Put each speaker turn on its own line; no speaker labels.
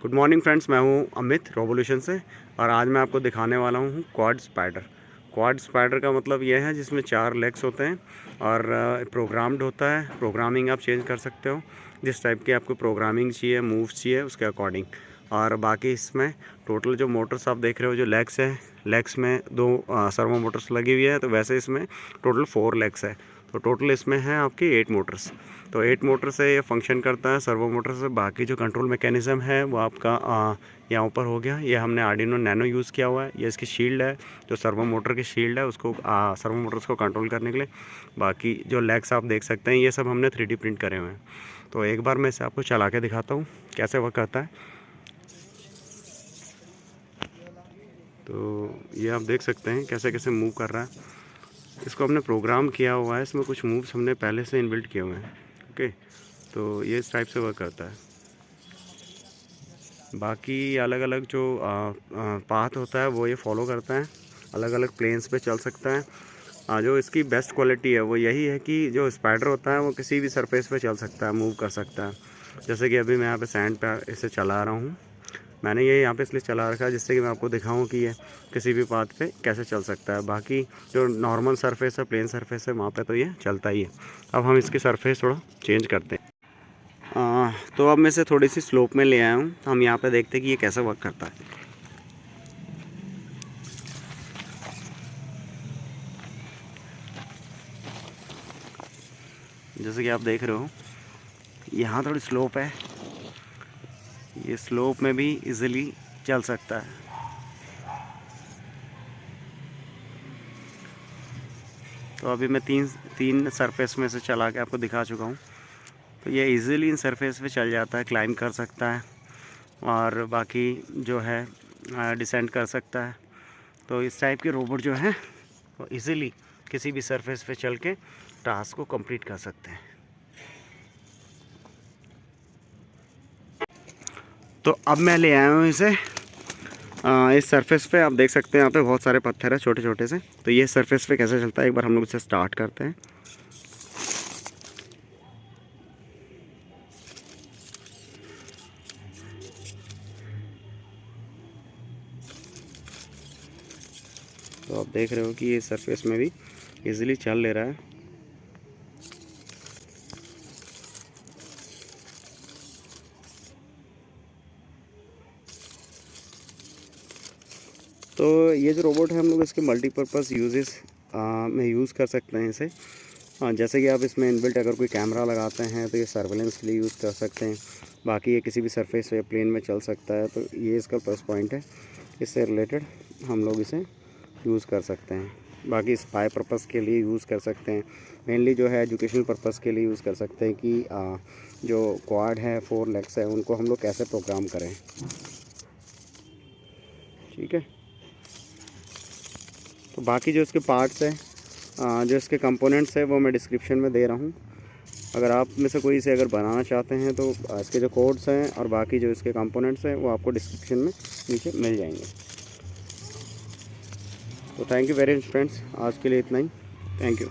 Good morning friends, मैं हूं अमित रोबोल्यूशन से। और आज मैं आपको दिखाने वाला हूं क्वाड स्पाइडर। क्वाड स्पाइडर का मतलब यह है जिसमें 4 लेग्स होते हैं और प्रोग्राम्ड होता है। प्रोग्रामिंग आप चेंज कर सकते हो, जिस टाइप की आपको प्रोग्रामिंग चाहिए, मूव्स चाहिए उसके अकॉर्डिंग। और बाकी इसमें टोटल जो मोटर्स आप देख रहे हो, जो लेग्स है, लेग्स में 2 सर्वो मोटर्स लगी हुई है। तो वैसे इसमें टोटल 4 लेग्स है, तो टोटल इसमें है आपकी 8 मोटर्स। तो 8 मोटर से ये फंक्शन करता है, सर्वो मोटर से। बाकी जो कंट्रोल मैकेनिज़्म है वो आपका यहाँ ऊपर हो गया। ये हमने आर्डिनो नैनो यूज़ किया हुआ है। ये इसकी शील्ड है, जो सर्वो मोटर की शील्ड है उसको सर्वो मोटर्स को कंट्रोल करने के लिए। बाकी जो लेग्स आप देख सकते हैं, ये सब हमने 3D प्रिंट करे हुए हैं। तो एक बार मैं इसे आपको चला के दिखाता हूँ कैसे वर्क करता है। तो ये आप देख सकते हैं कैसे कैसे मूव कर रहा है। इसको हमने प्रोग्राम किया हुआ है, इसमें कुछ मूव्स हमने पहले से इनबिल्ट किए हुए हैं। ओके, तो ये इस टाइप से वर्क करता है। बाकी अलग अलग जो पाथ होता है वो ये फॉलो करता है, अलग अलग प्लेन्स पे चल सकता है। जो इसकी बेस्ट क्वालिटी है वो यही है कि जो स्पाइडर होता है वो किसी भी सरफेस पे चल सकता है, मूव कर सकता है। जैसे कि अभी मैं यहाँ पे सैंड पे इसे चला रहा हूँ। मैंने ये यहाँ पे इसलिए चला रखा है जिससे कि मैं आपको दिखाऊँ कि ये किसी भी पाथ पे कैसे चल सकता है। बाकी जो नॉर्मल सरफेस है, प्लेन सरफेस है, वहाँ पे तो ये चलता ही है। अब हम इसकी सरफेस थोड़ा चेंज करते हैं। तो अब मैं इसे थोड़ी सी स्लोप में ले आया हूँ। हम यहाँ पे देखते हैं कि ये कैसे वर्क करता है। जैसे कि आप देख रहे हो, यहाँ थोड़ी स्लोप है, ये स्लोप में भी इजीली चल सकता है। तो अभी मैं तीन सरफेस में से चला के आपको दिखा चुका हूँ। तो ये इजीली इन सरफेस पे चल जाता है, क्लाइंब कर सकता है और बाकी जो है डिसेंड कर सकता है। तो इस टाइप के रोबोट जो हैं वो इजीली किसी भी सरफेस पे चल के टास्क को कंप्लीट कर सकते हैं। तो अब मैं ले आया हूँ इसे इस सरफेस पे। आप देख सकते हैं यहाँ पे बहुत सारे पत्थर है छोटे छोटे से। तो ये सरफेस पे कैसे चलता है, एक बार हम लोग इसे स्टार्ट करते हैं। तो आप देख रहे हो कि ये सरफेस में भी इजीली चल ले रहा है। तो ये जो रोबोट है हम लोग इसके मल्टीपर्पज़ यूजेस में यूज़ कर सकते हैं इसे। जैसे कि आप इसमें इनबिल्ट अगर कोई कैमरा लगाते हैं तो ये सर्वेलेंस के लिए यूज़ कर सकते हैं। बाकी ये किसी भी सरफेस या प्लेन में चल सकता है, तो ये इसका प्लस पॉइंट है। इससे रिलेटेड हम लोग इसे यूज़ कर सकते हैं। बाकी स्पाई पर्पज़ के लिए यूज़ कर सकते हैं। मेनली जो है एजुकेशनल पर्पज़ के लिए यूज़ कर सकते हैं कि जो क्वाड है, 4 लेग्स है, उनको हम लोग कैसे प्रोग्राम करें। ठीक है, तो बाकी जो इसके पार्ट्स हैं, जो इसके कंपोनेंट्स हैं, वो मैं डिस्क्रिप्शन में दे रहा हूँ। अगर आप में से कोई इसे अगर बनाना चाहते हैं तो इसके जो कोड्स हैं और बाकी जो इसके कंपोनेंट्स हैं वो आपको डिस्क्रिप्शन में नीचे मिल जाएंगे। तो thank you very much friends, आज के लिए इतना ही। Thank you.